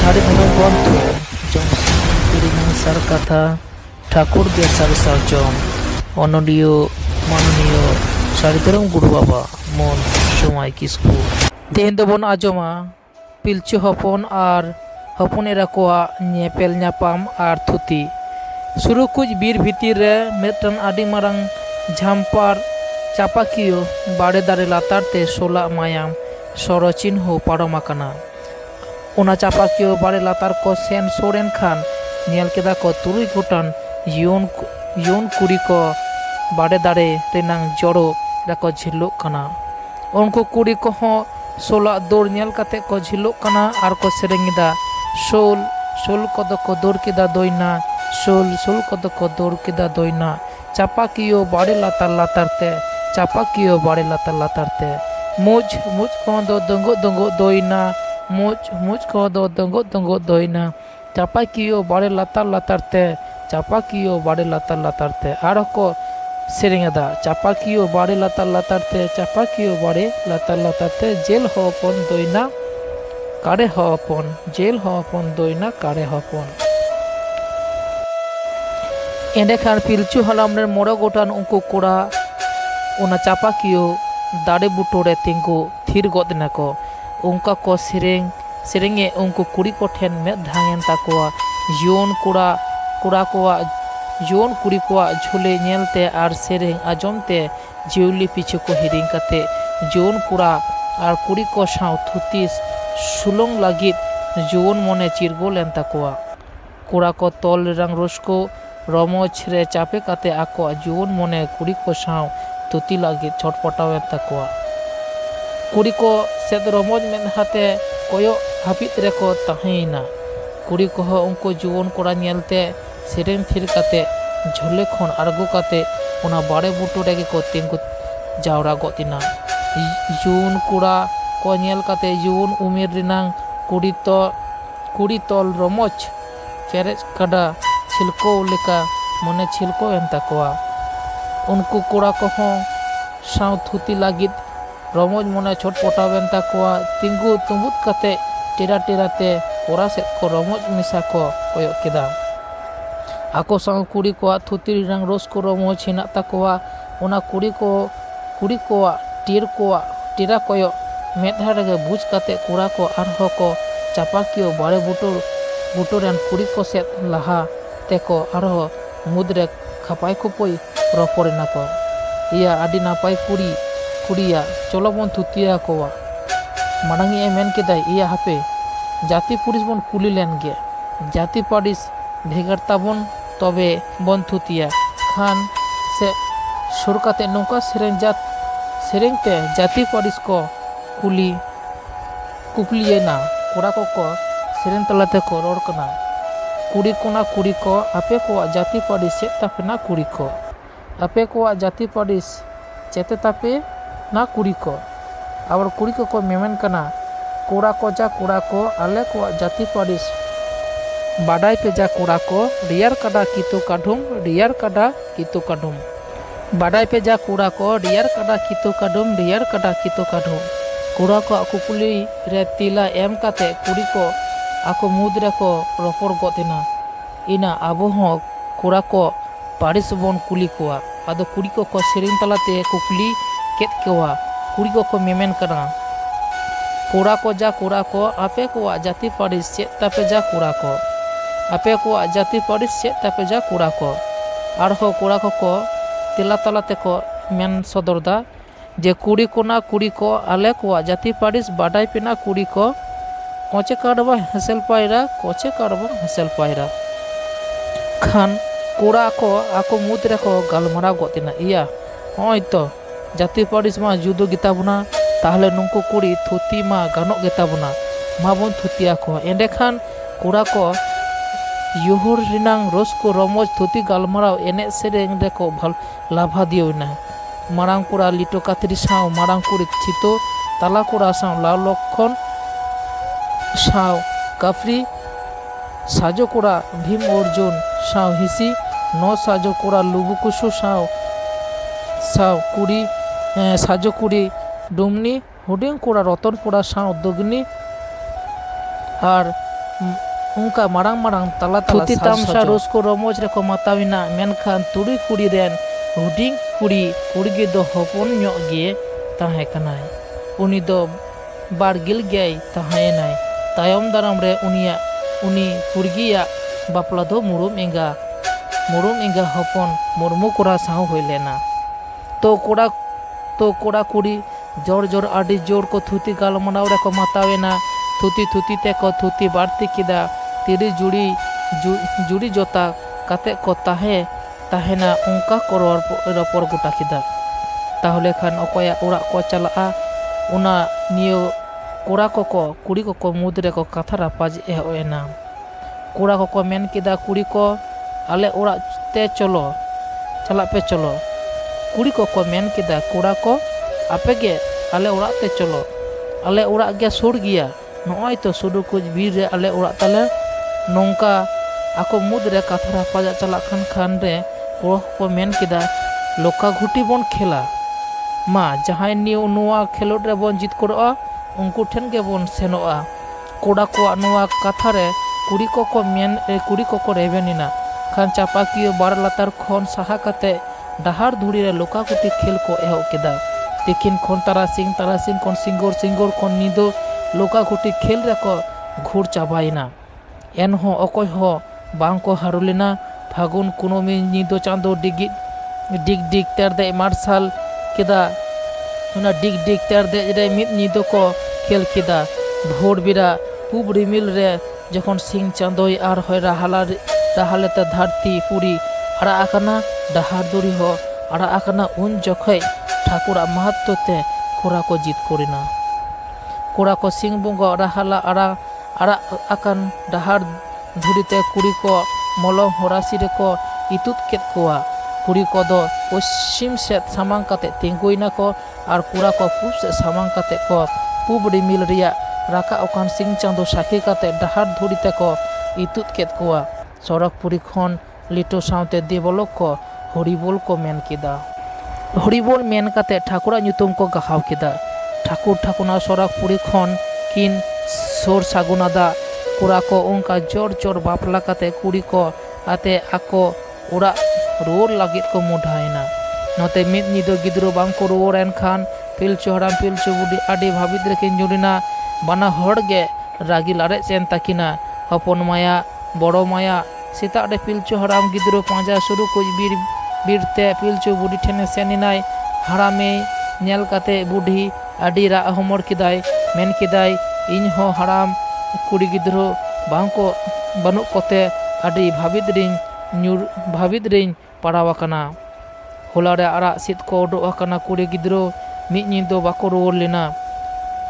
Hari Menung Bontu Jongsing Piringan Sarkatha Thakur Biasar Sarjom Onodiyo Manoniyo Saridaram Guru Baba Mon Somai Kisku Tehen dobon ajoma Pilchu Hopon ar Hopon era koa nyepel nyapam ar thuti Surukuj bir bhitir re metran adi marang jhampar chapakiyo bade dare latar te sola mayam sorochin ho paromakana Ona chapakiyo bade latar ko sen soren khan nyel keda ko turui gotan yon kuri ko bade dare renang joro rako jhiluk kana unku kuri ko ho sola dor nyel kate ko jhiluk kana ar ko serengida sol kodo ko dor keda doina sol kodo ko dor keda doina chapakiyo bade latar te chapakiyo bade latar te muj ko do dongo doina muj ko do dongo doina chapakiyo bade latar te chapakiyo bade latar te aro ko serengada chapakiyo bade latar te chapakiyo bade latar te jel hopon doina kare hopon jel hopon doina kare hopon Endekhan Pilchu halamner moro gotan unku kora ona chapakiyo dare butore tinggu thir godna ko unka ko serenge unku kuri ko then me dhangen takoa yon kura koa jon kuri koa jhule nyelte ar sereng ajomte jiuli pichu ko hiring kate jon kura ar kuri ko saw thutis sulong lagit jon mone chirgol en takoa kura ko tol rang rosko romoj re chape kate ako jon mone kuri ko saw thuti lagit chotpotaw en takoa kuri ko sed romoj men hate koyo hapit re ko taheina kuri ko unko jon kora nyelte sereng thir kate jhole khon argo kate ona bare buto rege ko tingu jawra gotina jon kura ko nyel kate jon umir rinang kuri tol romoj ferej kada chilko leka mone chilko en takoa unku kura ko saw thuti lagit romoj mone chot potawen takoa tingu tumbut kate tera te ora set ko romoj misa ko koyok keda ako saw kuri ko thuti rang ros ko romoj hinak takoa ona kuri ko tira koyok medha rege buj kate kura ko arho ko chapakiyo bare butor ran kuri ko set laha teko arho mudre khapai khopoi roporena ko iya adi napai kuriya cholo bon thutiya kowa marangi men kedai iya hape jati puris bon kuli len ge jati padis bhegar tabon tobe bon thutiya khan se surkate nongka sereng te jati padis ko kukliyena kura ko sereng talate ko ror kana kuri ko ape ko jati padis set tape na kuri ko ape ko jati padis chete tape na kuri ko abar kuri ko memen kana kura ko ale ko jati padis badai pe ja kura ko riyar kada kitu kadum badai pe ja kura ko riyar kada kitu kadum kura ko aku kuli re tila em kate kuri ko aku mudre ko ropor gotina ina abo ho kura ko paris bon kuli koa ado kuri ko sereng talate kukli ket koa kuri ko memen kana kura ko ape ko jati padis set tape ja kura ko ape ko jati padis set tape ja kura ko arho kura ko tila talate ko men sodorda je kuri ko ale ko jati padis badai pina kuri ko koche kadba hasel paira khan kura ko ako mudre ko galmara gotina iya hoito jati padis ma judo gitabuna tahle nungku kuri thuti ma ganok gitabuna ma bon thutiya ko endekhan kura ko yuhur rinang rosko romoj thuti galmarao ene sereng reko bhal labha diona marang kura lito katri saw marang kuri chito tala kura saw la lokhon saw kafri sajo kura bhim orjun saw hisi no sajo kura lubukushu saw kuri sajo kuri dumni huding kura roton kura saw dugni আর ᱚᱱᱠᱟ ᱢᱟᱨᱟᱝ ᱢᱟᱨᱟᱝ ᱛᱟᱞᱟ ᱛᱷᱩᱛᱤ ᱛᱟᱢᱥᱟ ᱨᱟᱹᱥᱠᱟᱹ ᱨᱚᱢᱚᱡᱽ ᱨᱮᱠᱚ ᱢᱟᱛᱟᱣᱮᱱᱟ᱾ ᱢᱮᱱᱠᱷᱟᱱ ᱛᱩᱲᱩᱭ ᱠᱩᱲᱤ ᱨᱮᱱ ᱦᱩᱰᱤᱧ ᱠᱩᱲᱤ ᱫᱚ ᱦᱚᱯᱚᱱ ᱧᱚᱜ ᱜᱮ ᱛᱟᱦᱮᱸ ᱠᱟᱱᱟᱭ᱾ ᱩᱱᱤ ᱫᱚ ᱵᱟᱨᱜᱤᱞ ᱜᱮᱭ ᱛᱟᱦᱮᱸᱭᱮᱱᱟᱭ᱾ ᱛᱟᱭᱚᱢ ᱫᱟᱨᱟᱢ ᱨᱮ ᱩᱱᱤ ᱠᱩᱲᱜᱤᱭᱟᱜ ᱵᱟᱯᱞᱟ ᱫᱚ ᱢᱩᱨᱩᱢ ᱮᱸᱜᱟ ᱦᱚᱯᱚᱱ ᱢᱩᱨᱢᱩ ᱠᱚᱲᱟ ᱥᱟᱶ ᱦᱩᱭ ᱞᱮᱱᱟ᱾ ᱛᱚ ᱠᱚᱲᱟ ᱠᱩᱲᱤ ᱡᱳᱨ ᱟᱹᱰᱤ ᱡᱳᱨ ᱠᱚ ᱛᱷᱩᱛᱤ ᱜᱟᱞᱢᱟᱨᱟᱣ ᱨᱮᱠᱚ ᱢᱟᱛᱟᱣᱮᱱᱟ᱾ ᱛᱷᱩᱛᱤ ᱛᱮᱠᱚ ᱛᱷᱩᱛᱤ ᱵᱟᱹᱲᱛᱤ ᱠᱮᱫᱟ᱾ ᱛᱤᱨᱤ ᱡᱩᱲᱤ ᱡᱚᱛᱟ ᱠᱟᱛᱮ ᱠᱚ ᱛᱟᱦᱮᱱᱟ ᱚᱱᱠᱟ ko ᱨᱚᱯᱚᱲ ᱜᱚᱴᱟ ᱠᱮᱫᱟ᱾ ᱛᱟᱦᱚᱞᱮ ᱠᱷᱟᱱ ᱚᱠᱚᱭᱟᱜ ᱚᱲᱟᱜ ko ᱪᱟᱞᱟᱜᱼᱟ ᱚᱱᱟ ᱱᱤᱭᱟᱹ ᱠᱚᱲᱟ ᱠᱚᱠᱚ ᱠᱩᱲᱤ ᱠᱚᱠᱚ ᱢᱩᱫᱽ ᱨᱮᱠᱚ ᱠᱟᱛᱷᱟ ᱨᱟᱯᱟᱡ ᱮᱦᱚᱵ ᱮᱱᱟ᱾ ᱠᱚᱲᱟ ᱠᱚᱠᱚ ᱢᱮᱱ ᱠᱮᱫᱟ ᱠᱩᱲᱤ ko ᱟᱞᱮ ᱚᱲᱟᱜ ᱛᱮ ᱪᱟᱞᱟᱜ ᱯᱮ ᱪᱚᱞᱚ᱾ ᱠᱩᱲᱤ ᱠᱚᱠᱚ ᱢᱮᱱ ᱠᱮᱫᱟ ᱠᱚᱲᱟ ko ᱟᱯᱮᱜᱮ ᱟᱞᱮ ᱚᱲᱟᱜ ᱛᱮ ᱪᱚᱞᱚ, ᱟᱞᱮ ᱚᱲᱟᱜ ᱜᱮ ᱥᱩᱨ ᱜᱮᱭᱟ, ᱱᱚᱜᱼᱚᱭ ᱛᱚ ᱥᱩᱨ ᱠᱩᱪ ᱵᱤᱨ ᱨᱮ ᱟᱞᱮ ᱚᱲᱟᱜ ᱛᱟᱞᱮ᱾ ᱱᱚᱝᱠᱟ ᱟᱠᱚ ᱢᱩᱫᱽ ᱨᱮ ᱠᱟᱛᱷᱟ ᱨᱟᱯᱟᱡᱟᱜ ᱪᱟᱞᱟᱜ ᱠᱷᱟᱱ ᱨᱮ ᱠᱚᱲᱟ ᱠᱚ ᱢᱮᱱ ᱠᱮᱫᱟ ᱞᱚᱠᱟ ᱜᱷᱩᱴᱤ ᱵᱚᱱ ᱠᱷᱮᱞᱟ᱾ ᱢᱟ ᱡᱟᱦᱟᱸᱭ ᱱᱚᱣᱟ ᱠᱷᱮᱞᱳᱰ ᱨᱮᱵᱚᱱ ᱡᱤᱛᱠᱟᱹᱨᱚᱜᱼᱟ ᱩᱱᱠᱩ ᱴᱷᱮᱱ ᱜᱮᱵᱚᱱ ᱥᱮᱱᱚᱜᱼᱟ᱾ ᱠᱚᱲᱟ ᱠᱚᱣᱟᱜ ᱱᱚᱣᱟ ᱠᱟᱛᱷᱟ ᱨᱮ ᱠᱩᱲᱤ ᱠᱚᱠᱚ ᱨᱮᱵᱮᱱᱮᱱᱟ᱾ ᱠᱷᱟᱱ ᱪᱟᱯᱟᱠᱤᱭᱟᱹ ᱵᱟᱨ ᱞᱟᱛᱟᱨ ᱠᱷᱚᱱ ᱥᱟᱦᱟ ᱠᱟᱛᱮ ᱰᱟᱦᱟᱨ ᱫᱷᱩᱲᱤ ᱨᱮ ᱞᱚᱠᱟ ᱜᱷᱩᱴᱤ ᱠᱷᱮᱞ ko ᱮᱦᱚᱵ ᱠᱮᱫᱟ᱾ ᱛᱤᱠᱤᱱ ᱠᱷᱚᱱ ᱛᱟᱨᱟᱥᱤᱧ ᱠᱷᱚᱱ ᱥᱤᱸᱜᱟᱹᱲ ᱠᱷᱚᱱ ᱧᱤᱫᱟᱹ ᱞᱚᱠᱟ ᱜᱷᱩᱴᱤ ᱠᱷᱮᱞ ᱨᱮᱠᱚ ᱜᱷᱩᱨ ᱪᱟᱵᱟᱭᱮᱱᱟ᱾ ᱮᱱᱦᱚᱸ ᱚᱠᱚᱭ ᱦᱚᱸ ᱵᱟᱝᱠᱚ ᱦᱟᱹᱨᱩ ᱞᱮᱱᱟ᱾ ᱯᱷᱟᱹᱜᱩᱱ ᱠᱩᱱᱟᱹᱢᱤ ᱧᱤᱫᱟᱹ ᱪᱟᱸᱫᱳ ᱰᱤᱜ ᱛᱮᱨᱫᱮᱡ ᱢᱟᱨᱥᱟᱞ ᱠᱮᱫᱟ᱾ ᱚᱱᱟ ᱰᱤᱜ ᱛᱮᱨᱫᱮᱡ ᱨᱮ ᱢᱤᱫ ᱧᱤᱫᱟᱹ ᱠᱚ ᱠᱷᱮᱞ ᱠᱮᱫᱟ᱾ ᱵᱷᱳᱨ ᱵᱮᱲᱟ ᱯᱩᱵ ᱨᱤᱢᱤᱞ ᱨᱮ ᱡᱚᱠᱷᱚᱱ ᱥᱤᱧ ᱪᱟᱸᱫᱳᱭ ᱟᱨᱦᱚᱸᱭ ᱨᱟᱦᱟᱞᱮᱛᱮ ᱫᱷᱟᱹᱨᱛᱤ ᱯᱩᱨᱤ ᱟᱲᱟᱜ ᱟᱠᱟᱱᱟ, ᱰᱟᱦᱟᱨ ᱫᱷᱩᱲᱤ ᱦᱚᱸ ᱟᱲᱟᱜ ᱟᱠᱟᱱᱟ, ᱩᱱ ᱡᱚᱠᱷᱮᱡ ᱴᱷᱟᱹᱠᱩᱨᱟᱜ ᱢᱟᱦᱟᱛᱛᱚ ᱛᱮ ᱠᱚᱲᱟ ᱠᱚ ᱡᱤᱛᱠᱟᱹᱨᱮᱱᱟ᱾ ᱠᱚᱲᱟ ᱠᱚ ᱥᱤᱧ ᱵᱚᱸᱜᱟ ᱨᱟᱦᱟᱞᱟ ᱟᱲᱟᱜ ᱟᱠᱟᱱ ᱰᱟᱦᱟᱨ ᱫᱷᱩᱲᱤᱛᱮ ᱠᱩᱲᱤ ko ᱢᱚᱞᱚᱝ ᱦᱚᱨᱟᱥᱤ ᱨᱮᱠᱚ ᱤᱛᱩᱫ ᱠᱮᱫ ᱠᱚᱣᱟ᱾ ᱠᱩᱲᱤ ᱠᱚᱫᱚ ᱯᱚᱥᱪᱤᱢ ᱥᱮᱫ ᱥᱟᱢᱟᱝ ᱠᱟᱛᱮ ᱛᱤᱸᱜᱩᱭᱮᱱᱟ ᱠᱚ ᱟᱨ ᱠᱚᱲᱟ ko ᱯᱩᱵ ᱥᱮᱫ ᱥᱟᱢᱟᱝ ᱠᱟᱛᱮ ko ᱯᱩᱵ ᱨᱤᱢᱤᱞ ᱨᱮᱭᱟᱜ ᱨᱟᱠᱟᱵ ᱟᱠᱟᱱ ᱥᱤᱧ ᱪᱟᱸᱫᱳ ᱥᱟᱹᱠᱷᱤ ᱠᱟᱛᱮ ᱰᱟᱦᱟᱨ ᱫᱷᱩᱲᱤ ᱛᱮᱠᱚ ᱤᱛᱩᱫ ᱠᱮᱫ ᱠᱚᱣᱟ᱾ ᱥᱚᱨᱚᱜᱽ ᱯᱩᱨᱤ ᱠᱷᱚᱱ ᱞᱤᱴᱟᱹ ᱥᱟᱶᱛᱮ ᱫᱮᱵᱚᱞᱳᱠ ko ᱦᱚᱨᱤᱵᱳᱞ ko ᱢᱮᱱ ᱠᱮᱫᱟ᱾ ᱦᱚᱨᱤᱵᱳᱞ ᱢᱮᱱ ᱠᱟᱛᱮ ᱴᱷᱟᱹᱠᱩᱨᱟᱜ ᱧᱩᱛᱩᱢ ko ᱜᱟᱦᱟᱣ ᱠᱮᱫᱟ᱾ ᱴᱷᱟᱹᱠᱩᱨᱟ ᱥᱚᱨᱚᱜᱽ ᱯᱩᱨᱤ ᱠᱷᱚᱱ ᱠᱤᱱ ᱥᱳᱨ ᱥᱟᱹᱜᱩᱱᱟᱫᱟ᱾ ᱠᱚᱲᱟ ko ᱚᱱᱠᱟ ᱡᱳᱨ ᱵᱟᱯᱞᱟ ᱠᱟᱛᱮ ᱠᱩᱲᱤ ko ᱟᱛᱮ ᱟᱠᱚ ᱚᱲᱟᱜ ᱨᱩᱣᱟᱹᱲ ᱞᱟᱹᱜᱤᱫ ko ᱢᱚᱦᱰᱟᱭᱮᱱᱟ᱾ ᱱᱚᱛᱮ ᱢᱤᱫ ᱧᱤᱫᱟᱹ ᱜᱤᱫᱽᱨᱟᱹ ᱵᱟᱝᱠᱚ ᱨᱩᱣᱟᱹᱲ ᱮᱱᱠᱷᱟᱱ ᱯᱤᱞᱪᱩ ᱦᱟᱲᱟᱢ ᱯᱤᱞᱪᱩ ᱵᱩᱰᱷᱤ ᱟᱹᱰᱤ ᱵᱷᱟᱹᱵᱤᱛ ᱨᱮᱠᱤᱱ ᱧᱩᱨᱮᱱᱟ᱾ ᱵᱟᱱᱟ ᱦᱚᱲ ᱜᱮ ᱨᱟᱹᱜᱤ ᱞᱟᱲᱮᱡ ᱮᱱ ᱛᱟᱹᱠᱤᱱᱟ᱾ ᱦᱚᱯᱚᱱ ᱢᱟᱭᱟ ᱵᱚᱲᱚ ᱢᱟᱭᱟ ᱥᱮᱛᱟᱜ ᱨᱮ ᱯᱤᱞᱪᱩ ᱦᱟᱲᱟᱢ ᱜᱤᱫᱽᱨᱟᱹ ᱯᱟᱸᱡᱟ ᱥᱩᱨᱩ ᱠᱩᱪ ᱵᱤᱨ ᱛᱮ ᱯᱤᱞᱪᱩ ᱵᱩᱰᱷᱤ ᱴᱷᱮᱱᱮ ᱥᱮᱱ ᱮᱱᱟᱭ᱾ ᱦᱟᱲᱟᱢᱮ ᱧᱮᱞ ᱠᱟᱛᱮ ᱵᱩᱰᱷᱤ ᱟᱹᱰᱤ ᱨᱟᱜ ᱦᱚᱢᱚᱨ ᱠᱮᱫᱟᱭ᱾ ᱢᱮᱱ ᱠᱮᱫᱟᱭ ᱤᱧ ᱦᱚᱸ ᱦᱟᱲᱟᱢ ᱠᱩᱲᱤ ᱜᱤᱫᱽᱨᱟᱹ ᱵᱟᱹᱱᱩᱜ ᱠᱚᱛᱮ ᱟᱹᱰᱤ ᱵᱷᱟᱹᱵᱤᱛ ᱨᱤᱧ ᱯᱟᱲᱟᱣ ᱟᱠᱟᱱᱟ᱾ ᱦᱚᱞᱟᱨᱮ ᱟᱨᱟᱜ ᱥᱤᱫ ko ᱩᱰᱩᱠ ᱟᱠᱟᱱᱟ ᱠᱩᱲᱤ ᱜᱤᱫᱽᱨᱟᱹ ᱢᱤᱫ ᱧᱤᱫᱟᱹ ᱵᱟᱠᱚ ᱨᱩᱣᱟᱹᱲ ᱞᱮᱱᱟ᱾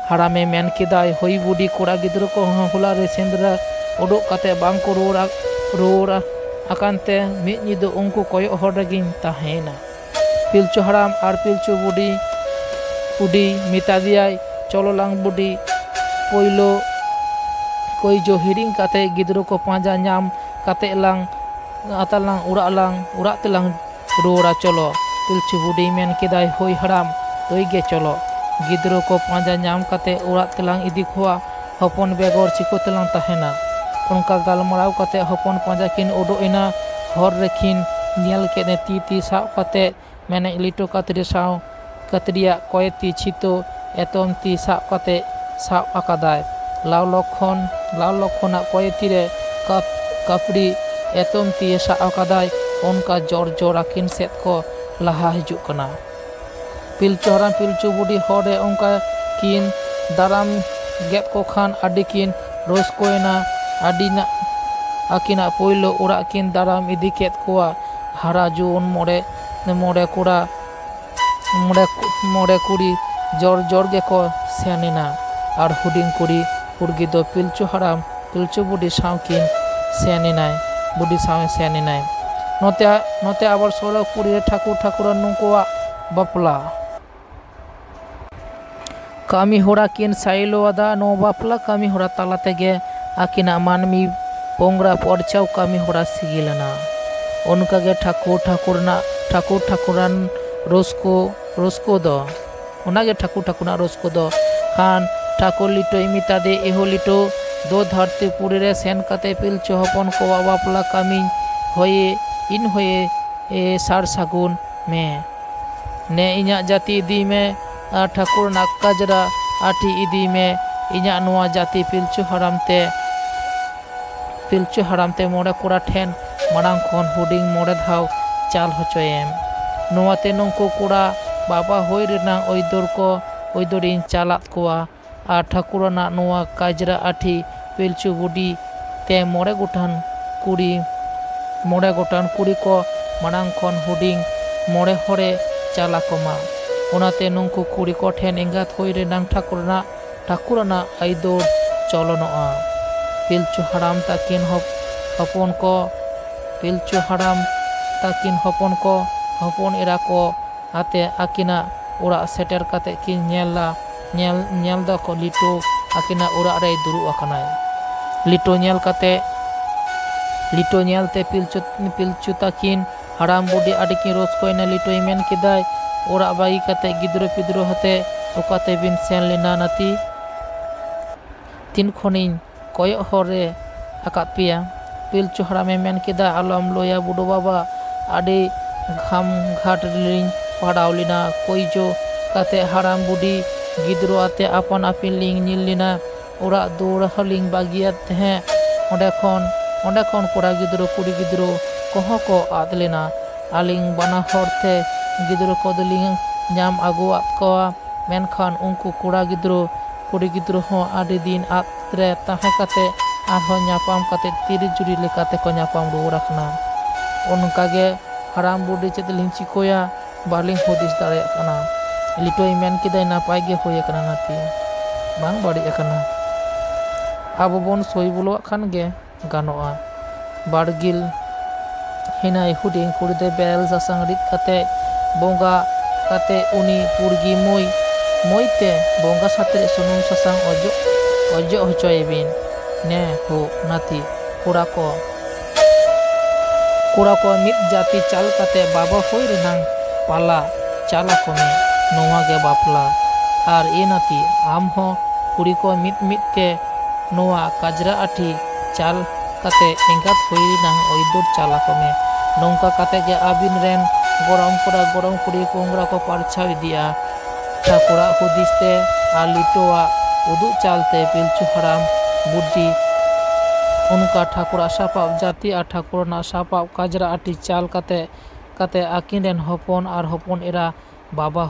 ᱦᱟᱲᱟᱢᱮ ᱢᱮᱱ ᱠᱮᱫᱟᱭ ᱦᱚᱭ ᱵᱩᱰᱷᱤ ᱠᱚᱲᱟ ᱜᱤᱫᱽᱨᱟᱹ ᱠᱚᱦᱚᱸ ᱦᱚᱞᱟᱨᱮ ᱥᱮᱸᱫᱽᱨᱟ ᱩᱰᱩᱠ ᱠᱟᱛᱮ ᱵᱟᱝᱠᱚ ᱨᱩᱣᱟᱹᱲ ᱟᱠᱟᱱᱛᱮ ᱢᱤᱫ ᱧᱤᱫᱟᱹ ᱩᱱᱠᱩ ᱠᱚᱭᱚᱜ ᱦᱚᱨ ᱨᱮᱜᱤᱧ ᱛᱟᱦᱮᱸᱭᱮᱱᱟ᱾ ᱯᱤᱞᱪᱩ ᱦᱟᱲᱟᱢ ᱟᱨ ᱯᱤᱞᱪᱩ ᱵᱩᱰᱷᱤ ᱢᱮᱛᱟ ᱫᱮᱭᱟᱭ ᱪᱚᱞᱚᱞᱟᱝ ᱵᱩᱰᱷᱤ ᱠᱚᱭᱡᱚ ᱦᱤᱲᱤᱧ ᱠᱟᱛᱮ ᱜᱤᱫᱽᱨᱟᱹ ko ᱯᱟᱸᱡᱟ ᱧᱟᱢ ᱠᱟᱛᱮ ᱚᱲᱟᱜ ᱛᱮᱞᱟᱝ ᱨᱩᱣᱟᱹᱲᱟ ᱪᱚᱞᱚ᱾ ᱯᱤᱞᱪᱩ ᱵᱩᱰᱷᱤ ᱢᱮᱱ ᱠᱮᱫᱟᱭ ᱦᱳᱭ ᱦᱟᱲᱟᱢ ᱛᱟᱹᱭ ᱜᱮ ᱪᱚᱞᱚ᱾ ᱜᱤᱫᱽᱨᱟᱹ ko ᱯᱟᱸᱡᱟ ᱧᱟᱢ ᱠᱟᱛᱮ ᱚᱲᱟᱜ ᱛᱮᱞᱟᱝ ᱤᱫᱤ ᱠᱚᱣᱟ, ᱦᱚᱯᱚᱱ ᱵᱮᱜᱚᱨ ᱪᱤᱠᱟᱹᱛᱮᱞᱟᱝ ᱛᱟᱦᱮᱱᱟ᱾ ᱚᱱᱠᱟ ᱜᱟᱞᱢᱟᱨᱟᱣ ᱠᱟᱛᱮ ᱦᱚᱯᱚᱱ ᱯᱟᱸᱡᱟ ᱠᱤᱱ ᱩᱰᱩᱠ ᱮᱱᱟ᱾ ᱦᱚᱨ ᱨᱮᱠᱤᱱ ᱧᱮᱞ ᱠᱮᱫ ᱛᱤ ᱥᱟᱵ ᱠᱟᱛᱮ ᱢᱮᱱᱮᱡ ᱞᱤᱴᱟᱹ ᱠᱟᱹᱛᱨᱤᱭᱟᱜ ᱠᱚᱭᱮᱠᱴᱤ ᱪᱷᱤᱛᱟᱹ ᱮᱛᱚᱢ ᱛᱤ ᱥᱟᱵ ᱠᱟᱛᱮ ᱥᱟᱵ ᱟᱠᱟᱫᱟᱭ᱾ ᱞᱟᱣ ᱞᱚᱠᱠᱷᱚᱱᱟᱜ ᱠᱚᱭᱮᱠᱴᱤ ᱨᱮ ᱠᱟᱹᱯᱲᱤ ᱮᱛᱚᱢ ᱛᱤᱭᱮ ᱥᱟᱵ ᱟᱠᱟᱫᱟᱭ᱾ ᱚᱱᱠᱟ ᱡᱳᱨ ᱟᱹᱠᱤᱱ ᱥᱮᱫ ko ᱞᱟᱦᱟ ᱦᱤᱡᱩᱜ ᱠᱟᱱᱟ᱾ ᱯᱤᱞᱪᱩ ᱦᱟᱲᱟᱢ ᱯᱤᱞᱪᱩ ᱵᱩᱰᱷᱤ ᱦᱚᱨ ᱨᱮ ᱚᱱᱠᱟ ᱠᱤᱱ ᱫᱟᱨᱟᱢ ᱜᱮᱫ ᱠᱚ ᱠᱷᱟᱱ ᱟᱹᱰᱤ ᱠᱤᱱ ᱨᱟᱹᱥᱠᱟᱹᱭᱮᱱᱟ᱾ ᱟᱹᱠᱤᱱᱟᱜ ᱯᱳᱭᱞᱳ ᱚᱲᱟᱜ ᱠᱤᱱ ᱫᱟᱨᱟᱢ ᱤᱫᱤ ᱠᱮᱫ ᱠᱚᱣᱟ᱾ ᱦᱟᱨᱟ ᱡᱩᱣᱟᱹᱱ ᱢᱚᱬᱮ ᱠᱩᱲᱤ ᱡᱳᱨ ᱜᱮᱠᱚ ᱥᱮᱱ ᱮᱱᱟ ᱟᱨ ᱦᱩᱰᱤᱧ ᱠᱩᱲᱜᱤ ᱫᱚ ᱯᱤᱞᱪᱩ ᱦᱟᱲᱟᱢ ᱯᱤᱞᱪᱩ ᱵᱩᱰᱷᱤ ᱥᱟᱶ ᱥᱮᱱ ᱮᱱᱟᱭ᱾ ᱱᱚᱛᱮ আবার সরগ পুরীর ঠাকুরান ᱱᱩᱠᱩᱣᱟᱜ ᱵᱟᱯᱞᱟ ᱠᱟᱹᱢᱤ ᱦᱚᱨᱟ ᱠᱤᱱ ᱥᱟᱭᱞᱳᱣᱟᱫᱟ᱾ ᱱᱚᱣᱟ ᱵᱟᱯᱞᱟ ᱠᱟᱹᱢᱤ ᱦᱚᱨᱟ ᱛᱟᱞᱟ ᱛᱮᱜᱮ ᱟᱹᱠᱤᱱᱟᱜ ᱢᱟᱹᱱᱢᱤ ᱯᱚᱝᱲᱟ ᱯᱚᱨᱪᱟᱣ ᱠᱟᱹᱢᱤ ᱦᱚᱨᱟ ᱥᱤᱜᱤᱞᱮᱱᱟ᱾ ᱚᱱᱠᱟᱜᱮ ᱴᱷᱟᱹᱠᱩᱨᱟᱱ ᱨᱟᱹᱥᱠᱟᱹ ᱫᱚ ᱠᱷᱟᱱ ᱴᱷᱟᱹᱠᱩᱨ ᱞᱤᱴᱟᱹᱭ ᱢᱮᱛᱟᱫᱮ ᱮᱦᱳ ᱞᱤᱴᱟᱹ दो धरतीपुरी रे सेन कते पिलचु हपन को बापला कामी होए इन होए सार सागुन में ने इन्या जाति इदी में ठाकुर ना काजरा आठी इदी में इन्या नुआ जाति पिलचु हराम ते मोड़े कोड़ा ठेन मांग खन हुडिंग मोड़े धाव चाल होचोएम नुआते नंको कोड़ा बाबा होई रेना ओइदोरिन चालात कोआ आ ठाकुर ना नुआ काजरा आठी पिलचु बुडी ते मोड़े गोटान कुड़ी को मांग खन हुडिंग मोड़े हरे चाला कोमा ओनाते नंको कुड़ी को ठेन एंगात होई रेना ठाकुर ना आइदोर चलनोआ पिलचु हराम ताकिन हपन को पिलचु हराम ताकिन हपन को हपन एरा को आते आकिना उड़ा सेटर काते किन नेल दा को लिटो आकिना उड़ा रे दुरु अकनाय लिटो नेलते पिलचु ताकिन हराम बुडी आडी किन रोज कोइना लिटो इमेन किदाय उड़ा बाई काते गिद्रो पिद्रो हते ओकाते बिन सेन लेना नाती तीन खनिन कोयो हरे आकात पिया पिलचु हरामे मेन किदा आलम लोया बुडो बाबा आडे घाम घाट लिंग पड़ावलिना कोईजो काते हराम बुडी गिद्रो आते आपन आपिन लिंग निलिना ओरा दौड़ हलिंग बागियात हैं ओंडे खन कोड़ा गिद्रो कुड़ी गिद्रो कोह को आद लेना आलिंग बना हरते गिद्रो को दलिंग नाम आगुआत कोआ मेनखान उनको कोड़ा गिद्रो कुड़ी गिद्रो हो आडे दिन आत्रे ताहे काते आरहों नापाम काते तिरी जुरी लेकाते को नापाम रुवाराखना उनकागे हराम बुडी चेतलिंग चिकोया बालिंग हुदिस दाड़े कना लिटोय मेन किदाय नापाय गे होय कना नाती बांग बाड़ी कना आबो बोन सोय बुलो खान गे गानोआ बाड़गिल हिनाय हुडिंग कुड़ीदे बेल जासांग रिद काते बोंगा काते उनी पुरगी मोयते बोंगा साथे सुनुम सासांग अजो होचोयबिन ने हो नाती कोड़ा को मित जाति चाल काते बाबा होई रेनांग पाला चाला कोमे नोवा गे बापला आर ए नाती आम हो कुड़ी को मित ते नोवा काजरा आठी चाल काते एंगात होई रेनांग ओइदोर चाला कोमे नोंका काते गे आबिन रेन गरम कुड़ी कोंगरा को पारछा इदिया ठाकुरा हुदिसते आ लिटोआ उदु चालते पिलचु हराम बुद्धि उनका ठाकुर सापाब जाति और ठाकुर ना सापाब काजरा आटी चाल काते आकिन रेन हपन और हपन एरा बाबा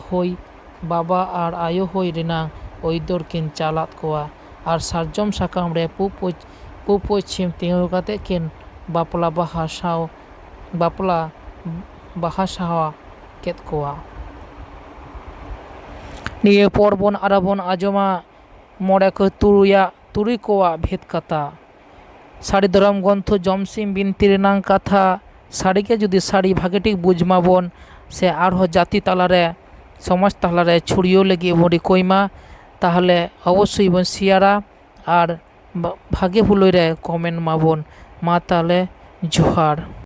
और आयो होई रेना ओइदोर किन चालात कोआ और सारजम साकाम रे पुपचिम तिंगु काते किन बापला बाहा सावा केत कोआ निये परबन आराबन आजमा मोड़े को तुरुई कोआ भेद कथा साड़ी धरम ग्रंथ जमसिम बिनती रेनांग कथा साड़ी के जुदी साड़ी भागे ठीक बुझमाबन से आरो जाति तालारे समाज तालारे छुड़ियो लगी बड़ी कोइमा ताहले अवश्य बन शेयारा और भागे भुलोय रे कमेंट माबन मा ताहले जोहार।